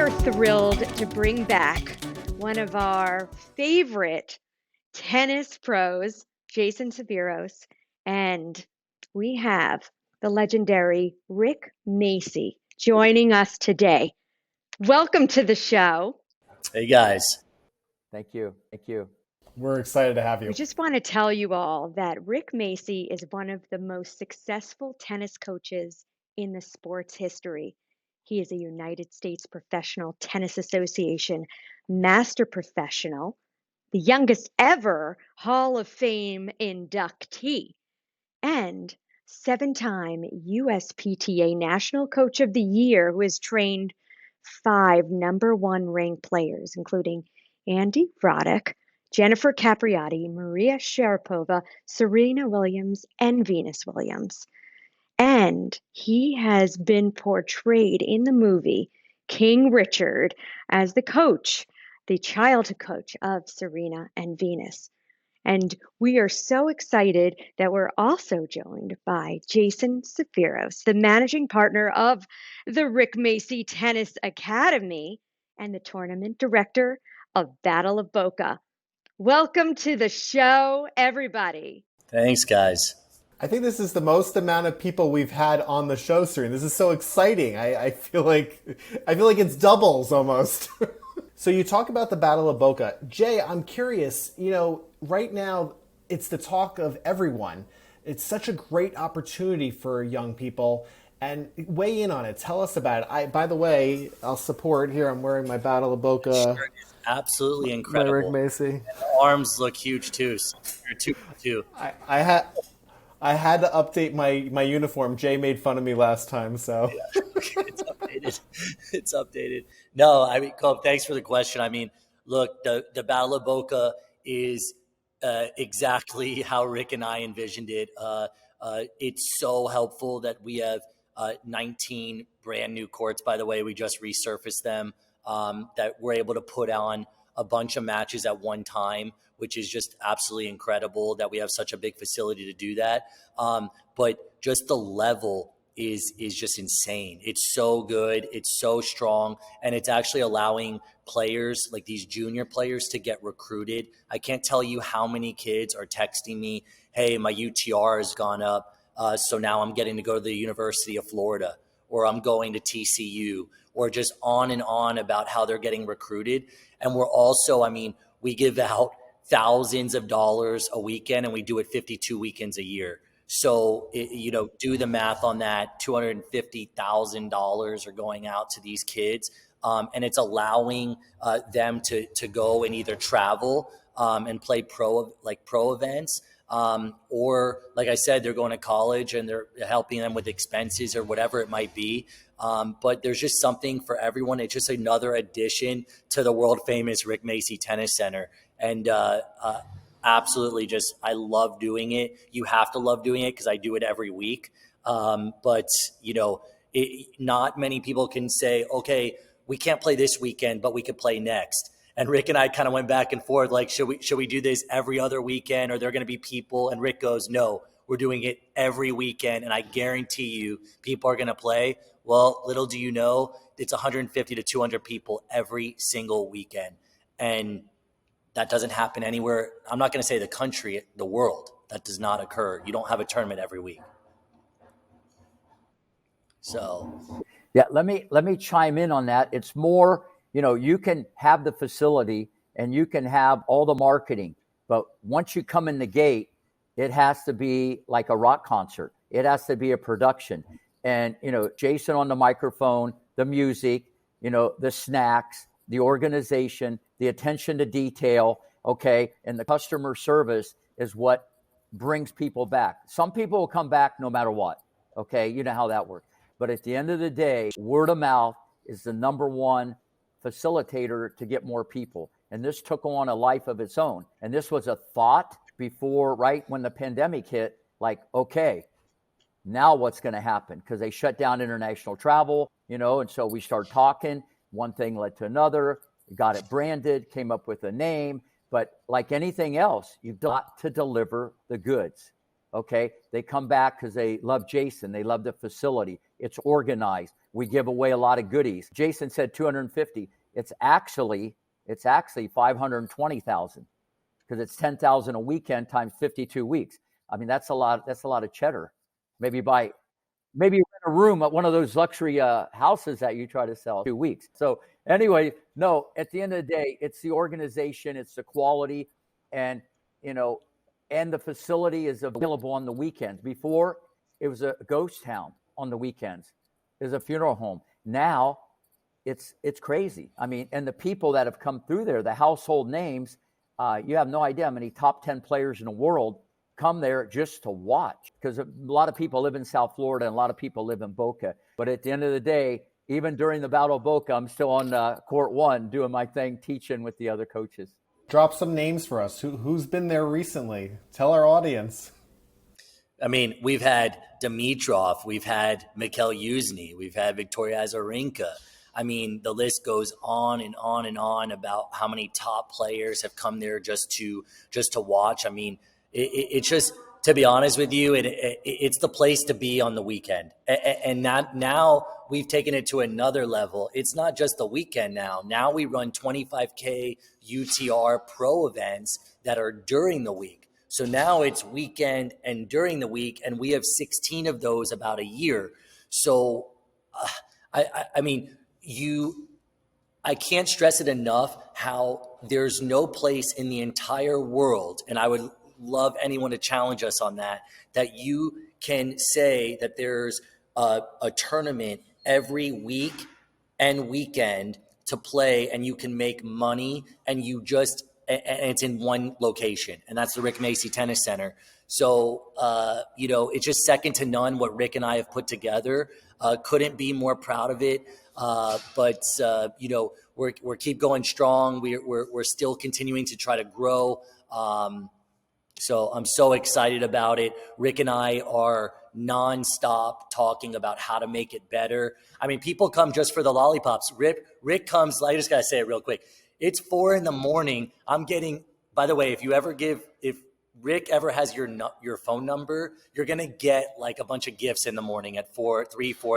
are thrilled to bring back one of our favorite tennis pros, Jason Severos, and we have the legendary Rick Macci joining us today. Welcome to the show. Hey guys. Thank you. Thank you. We're excited to have you. We just want to tell you all that Rick Macci is one of the most successful tennis coaches in the sport's history. He is a United States Professional Tennis Association Master Professional, the youngest ever Hall of Fame inductee, and 7-time USPTA National Coach of the Year, who has trained 5 number 1 ranked players, including Andy Roddick, Jennifer Capriati, Maria Sharapova, Serena Williams, and Venus Williams. And he has been portrayed in the movie King Richard as the coach, the childhood coach of Serena and Venus. And we are so excited that we're also joined by Jason Severos, the managing partner of the Rick Macci Tennis Academy and the tournament director of Battle of Boca. Welcome to the show, everybody. Thanks, guys. I think this is the most amount of people we've had on the show, Serena. This is so exciting. I feel like it's doubles almost. So you talk about the Battle of Boca. Jay, I'm curious, right now it's the talk of everyone. It's such a great opportunity for young people. And weigh in on it. Tell us about it. By the way, I'll support. Here, I'm wearing my Battle of Boca. Shirt is absolutely incredible. Rick Macci. And the arms look huge too. So you're 2-2. I had to update my uniform. Jay made fun of me last time, so yeah. It's updated. It's updated. No, I mean, Colby, thanks for the question. I mean, look, the Battle of Boca is exactly how Rick and I envisioned it. It's so helpful that we have 19 brand new courts. By the way, we just resurfaced them. That we're able to put on a bunch of matches at one time, which is just absolutely incredible that we have such a big facility to do that. But just the level is just insane. It's so good. It's so strong. And it's actually allowing players like these junior players to get recruited. I can't tell you how many kids are texting me, hey, my UTR has gone up. So now I'm getting to go to the University of Florida, or I'm going to TCU, or just on and on about how they're getting recruited. And we're also, we give out thousands of dollars a weekend, and we do it 52 weekends a year. So, do the math on that. $250,000 are going out to these kids. And it's allowing them to go and either travel and play pro events. Or like I said, they're going to college and they're helping them with expenses or whatever it might be. But there's just something for everyone. It's just another addition to the world famous Rick Macci Tennis Center. And absolutely I love doing it. You have to love doing it because I do it every week. But not many people can say, okay, we can't play this weekend, but we could play next. And Rick and I kind of went back and forth, like, should we do this every other weekend? Are there going to be people? And Rick goes, no, we're doing it every weekend. And I guarantee you people are going to play. Well, little do you know, it's 150 to 200 people every single weekend. And that doesn't happen anywhere. I'm not going to say the country, the world. That does not occur. You don't have a tournament every week. So, yeah, let me chime in on that. It's more, you can have the facility and you can have all the marketing, but once you come in the gate, it has to be like a rock concert. It has to be a production. And, Jason on the microphone, the music, the snacks, the organization, the attention to detail, okay, and the customer service is what brings people back. Some people will come back no matter what, okay? You know how that works. But at the end of the day, word of mouth is the number one facilitator to get more people. And this took on a life of its own. And this was a thought before, right when the pandemic hit, like, okay, now what's going to happen? Because they shut down international travel, and so we started talking. One thing led to another, got it branded, came up with a name. But like anything else, you've got to deliver the goods. Okay. They come back because they love Jason. They love the facility. It's organized. we give away a lot of goodies. Jason said 250. It's actually 520,000 because it's 10,000 a weekend times 52 weeks. I mean, that's a lot of cheddar. Maybe rent a room at one of those luxury houses that you try to sell 2 weeks. So anyway, no, at the end of the day, it's the organization, it's the quality, and and the facility is available on the weekends. Before, it was a ghost town on the weekends. It was a funeral home. Now, it's crazy. I mean, and the people that have come through there, the household names, you have no idea how many top 10 players in the world come there just to watch, because a lot of people live in South Florida and a lot of people live in Boca. But at the end of the day, even during the Battle of Boca, I'm still on court one doing my thing, teaching with the other coaches. Drop some names for us. Who's been there recently? Tell our audience. I mean, we've had Dimitrov, we've had Mikhail Yuzny, we've had Victoria Azarenka. I mean, the list goes on and on and on about how many top players have come there just to watch. I mean, it's just, to be honest with you, it's the place to be on the weekend. And now we've taken it to another level. It's not just the weekend now. Now we run 25K UTR pro events that are during the week. So now it's weekend and during the week, and we have 16 of those about a year. So, I mean, I can't stress it enough how there's no place in the entire world, and I would love anyone to challenge us on that you can say that there's a tournament every week and weekend to play, and you can make money, and and it's in one location, and that's the Rick Macci Tennis Center. So, it's just second to none what Rick and I have put together. Couldn't be more proud of it. But we're keep going strong. We're still continuing to try to grow. So I'm so excited about it. Rick and I are nonstop talking about how to make it better. I mean, people come just for the lollipops. Rick comes, I just got to say it real quick. It's 4 a.m. I'm getting, by the way, if Rick ever has your phone number, you're going to get like a bunch of gifts in the morning at 4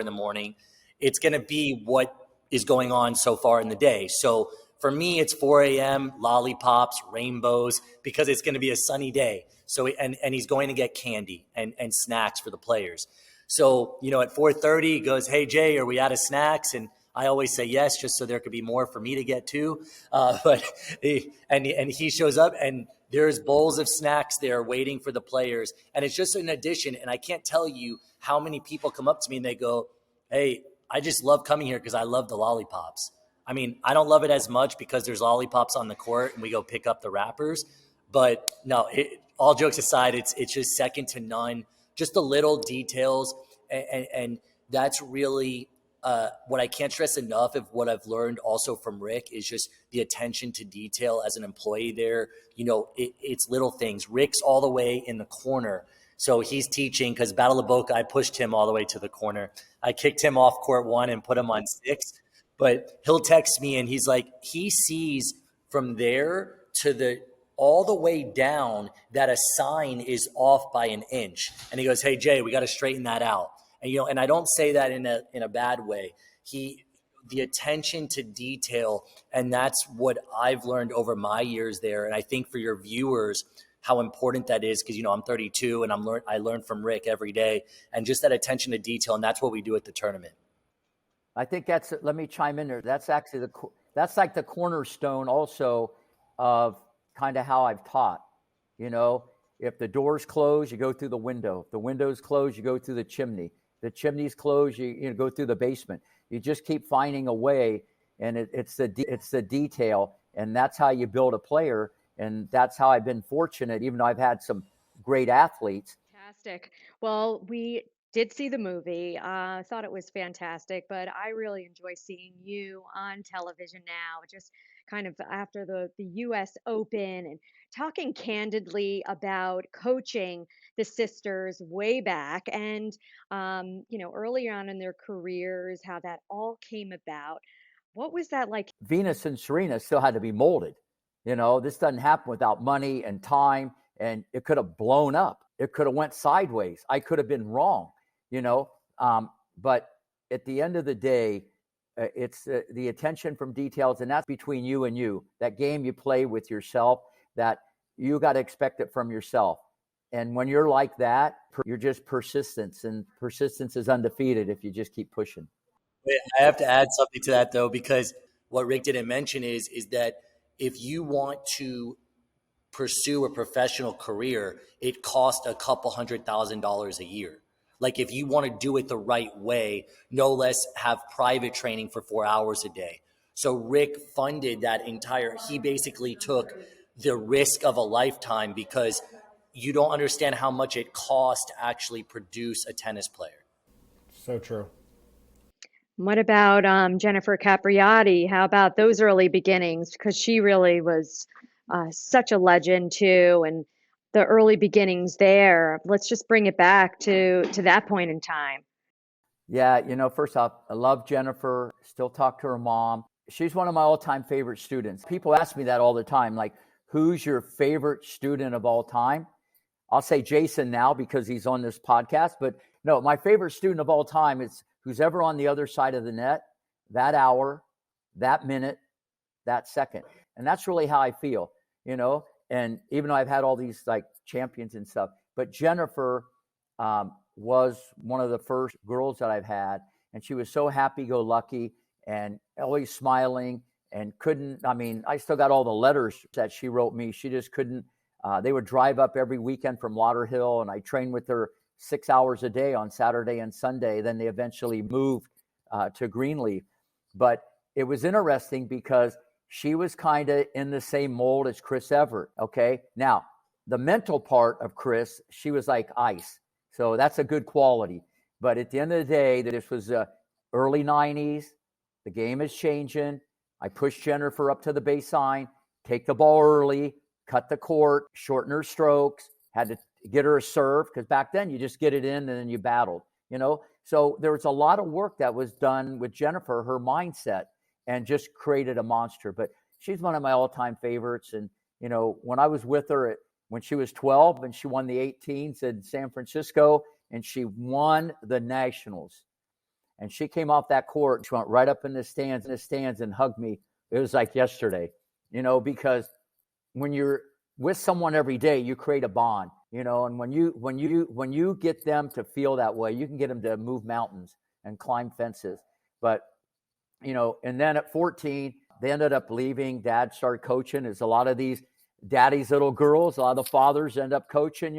in the morning. It's going to be what is going on so far in the day. So for me, it's 4 a.m., lollipops, rainbows, because it's going to be a sunny day. So, and he's going to get candy and snacks for the players. So, at 4:30, he goes, "Hey, Jay, are we out of snacks?" And I always say yes, just so there could be more for me to get to. But he shows up, and there's bowls of snacks there waiting for the players. And it's just an addition. And I can't tell you how many people come up to me and they go, "Hey, I just love coming here because I love the lollipops." I mean, I don't love it as much because there's lollipops on the court and we go pick up the wrappers. But no, all jokes aside, it's just second to none. Just the little details. And that's really what I can't stress enough of what I've learned also from Rick is just the attention to detail as an employee there. It's little things. Rick's all the way in the corner. So he's teaching because Battle of Boca, I pushed him all the way to the corner. I kicked him off court 1 and put him on 6. But he'll text me and he's like, he sees from there to all the way down that a sign is off by an inch. And he goes, "Hey, Jay, we got to straighten that out." And, and I don't say that in a bad way. The attention to detail, and that's what I've learned over my years there. And I think for your viewers, how important that is, because, I'm 32 and I learn from Rick every day, and just that attention to detail. And that's what we do at the tournament. I think let me chime in there. That's actually that's like the cornerstone also of kind of how I've taught. If the door's closed, you go through the window. If the window's closed, you go through the chimney. The chimney's closed, you go through the basement. You just keep finding a way, and it's the detail, and that's how you build a player. And that's how I've been fortunate, even though I've had some great athletes. Fantastic. Well, we did see the movie. Thought it was fantastic, but I really enjoy seeing you on television now, just kind of after the US Open, and talking candidly about coaching the sisters way back and early on in their careers, how that all came about. What was that like? Venus and Serena still had to be molded. This doesn't happen without money and time, and it could have blown up. It could have went sideways. I could have been wrong, but at the end of the day, it's the attention from details, and that's between you and you. That game you play with yourself, that you got to expect it from yourself. And when you're like that, you're just persistence, and persistence is undefeated if you just keep pushing. I have to add something to that though, because what Rick didn't mention is that if you want to pursue a professional career, it costs a couple $100,000 a year. Like if you want to do it the right way, no less have private training for 4 hours a day. So Rick funded that he basically took the risk of a lifetime because you don't understand how much it costs to actually produce a tennis player. So true. What about Jennifer Capriati? How about those early beginnings? Because she really was such a legend too, and the early beginnings there. Let's just bring it back to that point in time. Yeah, first off, I love Jennifer, still talk to her mom. She's one of my all-time favorite students. People ask me that all the time, like, who's your favorite student of all time? I'll say Jason now because he's on this podcast, but no, my favorite student of all time is who's ever on the other side of the net, that hour, that minute, that second. And that's really how I feel, and even though I've had all these like champions and stuff, but Jennifer was one of the first girls that I've had, and she was so happy-go-lucky and always smiling and I still got all the letters that she wrote me. She just couldn't, they would drive up every weekend from Lauderhill, and I trained with her 6 hours a day on Saturday and Sunday. Then they eventually moved to Greenleaf. But it was interesting because she was kind of in the same mold as Chris Evert, okay? Now, the mental part of Chris, she was like ice. So that's a good quality. But at the end of the day, this was early 90s. The game is changing. I pushed Jennifer up to the baseline, take the ball early, cut the court, shorten her strokes, had to get her a serve because back then you just get it in and then you battled, So there was a lot of work that was done with Jennifer, her mindset, and just created a monster. But she's one of my all-time favorites. And, when I was with her when she was 12 and she won the 18s in San Francisco and she won the Nationals. And she came off that court, she went right up in the stands and hugged me. It was like yesterday, because when you're with someone every day, you create a bond, and when you get them to feel that way, you can get them to move mountains and climb fences. But, and then at 14, they ended up leaving. Dad started coaching. There's a lot of these daddy's little girls, a lot of the fathers end up coaching,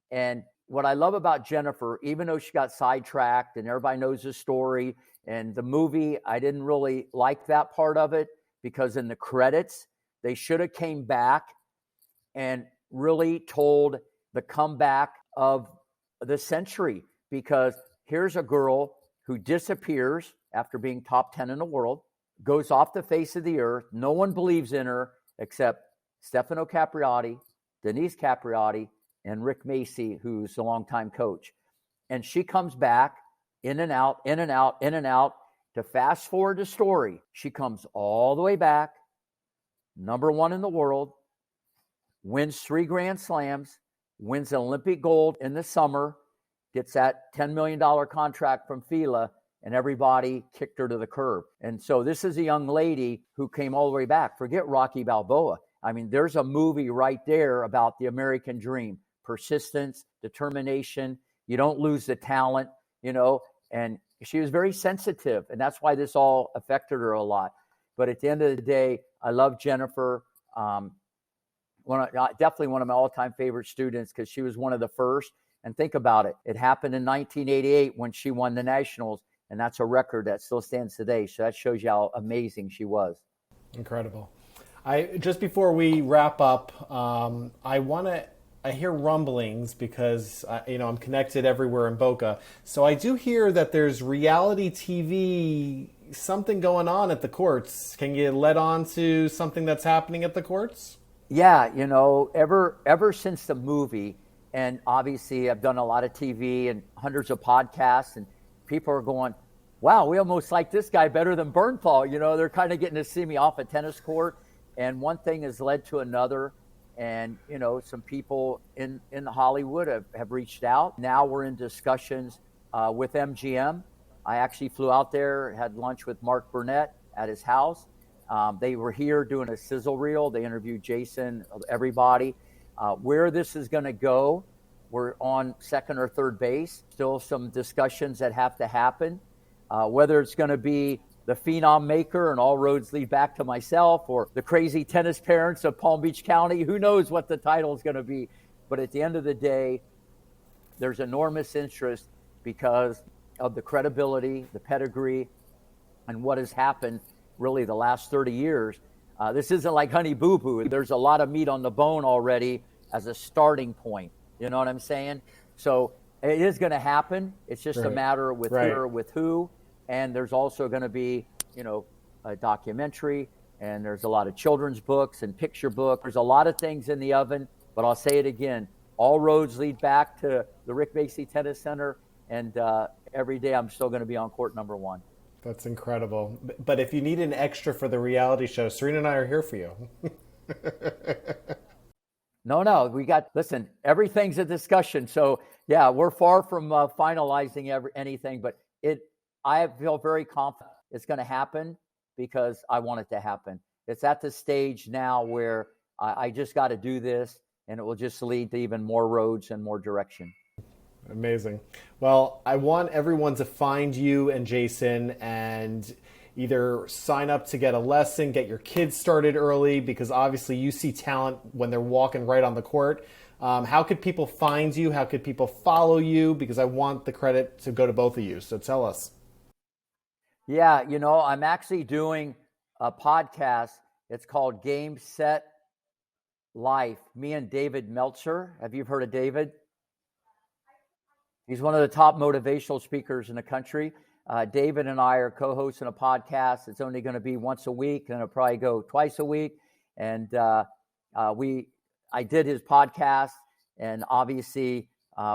and what I love about Jennifer, even though she got sidetracked and everybody knows the story and the movie, I didn't really like that part of it because in the credits, they should have came back and really told the comeback of the century, because here's a girl who disappears after being top 10 in the world, goes off the face of the earth. No one believes in her except Stefano Capriati, Denise Capriati, and Rick Macci, who's a longtime coach. And she comes back in and out, in and out, in and out. To fast forward the story, she comes all the way back, number one in the world, wins 3 Grand Slams, wins an Olympic gold in the summer, gets that $10 million contract from FILA, and everybody kicked her to the curb. And so this is a young lady who came all the way back. Forget Rocky Balboa. There's a movie right there about the American dream. Persistence, determination. You don't lose the talent, and she was very sensitive, and that's why this all affected her a lot. But at the end of the day, I love Jennifer. Definitely one of my all-time favorite students because she was one of the first. And think about it. It happened in 1988 when she won the Nationals, and that's a record that still stands today. So that shows you how amazing she was. Incredible. Just before we wrap up, I hear rumblings because I'm connected everywhere in Boca. So I do hear that there's reality TV, something going on at the courts. Can you let on to something that's happening at the courts? Yeah, ever since the movie, and obviously I've done a lot of TV and hundreds of podcasts, and people are going, wow, we almost like this guy better than Bernthal. They're kind of getting to see me off a tennis court, and one thing has led to another. And, some people in Hollywood have reached out. Now we're in discussions with MGM I actually flew out there, had lunch with Mark Burnett at his house. They were here doing a sizzle reel. They interviewed Jason, everybody. Where this is going to go, we're on second or third base. Still some discussions that have to happen. Whether it's going to be the Phenom Maker and all roads lead back to myself, or the crazy tennis parents of Palm Beach County, who knows what the title is going to be. But at the end of the day, there's enormous interest because of the credibility, the pedigree, and what has happened really the last 30 years. This isn't like Honey Boo Boo. There's a lot of meat on the bone already as a starting point. You know what I'm saying? So it is going to happen. It's just a matter with who. And there's also going to be, a documentary, and there's a lot of children's books and picture books. There's a lot of things in the oven, but I'll say it again. All roads lead back to the Rick Macci Tennis Center, and every day I'm still going to be on court number 1. That's incredible. But if you need an extra for the reality show, Sarina and I are here for you. No, listen, everything's a discussion. So yeah, we're far from finalizing anything, but I feel very confident it's going to happen because I want it to happen. It's at the stage now where I just got to do this, and it will just lead to even more roads and more direction. Amazing. Well, I want everyone to find you and Jason and either sign up to get a lesson, get your kids started early, because obviously you see talent when they're walking right on the court. How could people find you? How could people follow you? Because I want the credit to go to both of you. So tell us. Yeah, I'm actually doing a podcast. It's called Game Set Life. Me and David Meltzer. Have you heard of David? He's one of the top motivational speakers in the country. David and I are co-hosting a podcast. It's only going to be once a week, and it'll probably go twice a week. And I did his podcast, and obviously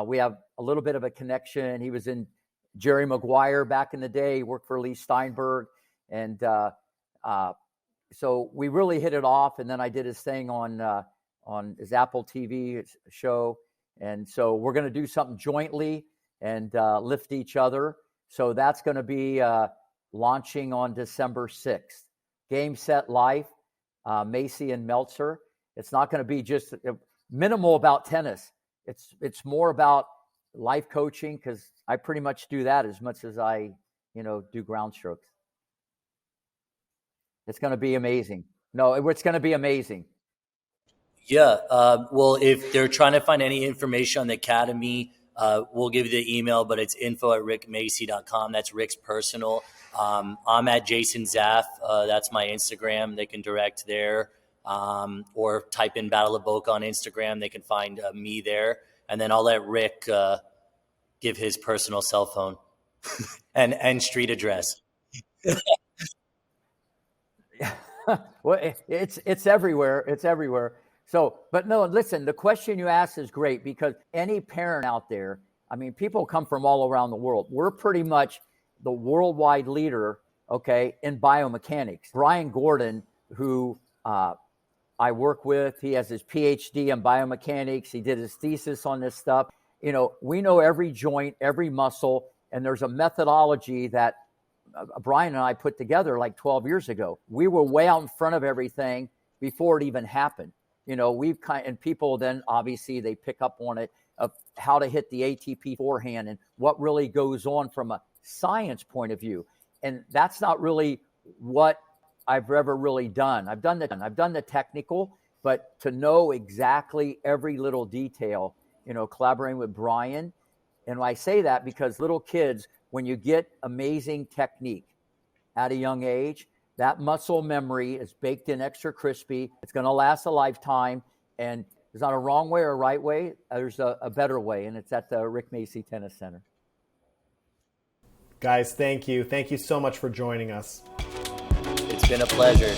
we have a little bit of a connection. He was in Jerry Maguire back in the day. He worked for Lee Steinberg, and so we really hit it off. And then I did his thing on his Apple TV show. And so we're going to do something jointly and lift each other. So that's going to be launching on December 6th. Game Set Life, Macci and Meltzer. It's not going to be just minimal about tennis. It's more about life coaching, because I pretty much do that as much as I, do ground strokes. It's going to be amazing. No, it's going to be amazing. Yeah. Well, if they're trying to find any information on the Academy, we'll give you the email, but it's info@rickmacci.com. That's Rick's personal. I'm at Jason Zaff. That's my Instagram. They can direct there, or type in Battle of Boca on Instagram. They can find me there. And then I'll let Rick give his personal cell phone and street address. Well, it's everywhere. It's everywhere. So, but no, listen, the question you asked is great, because any parent out there, people come from all around the world. We're pretty much the worldwide leader, in biomechanics. Brian Gordon, who I work with, he has his PhD in biomechanics. He did his thesis on this stuff. We know every joint, every muscle, and there's a methodology that Brian and I put together like 12 years ago. We were way out in front of everything before it even happened. And people then obviously they pick up on it, of how to hit the ATP forehand and what really goes on from a science point of view. And that's not really what I've ever really done. I've done the technical, but to know exactly every little detail, collaborating with Brian. And I say that because little kids, when you get amazing technique at a young age, that muscle memory is baked in extra crispy. It's going to last a lifetime. And there's not a wrong way or a right way. There's a better way, and it's at the Rick Macci Tennis Center. Guys, thank you. Thank you so much for joining us. It's been a pleasure.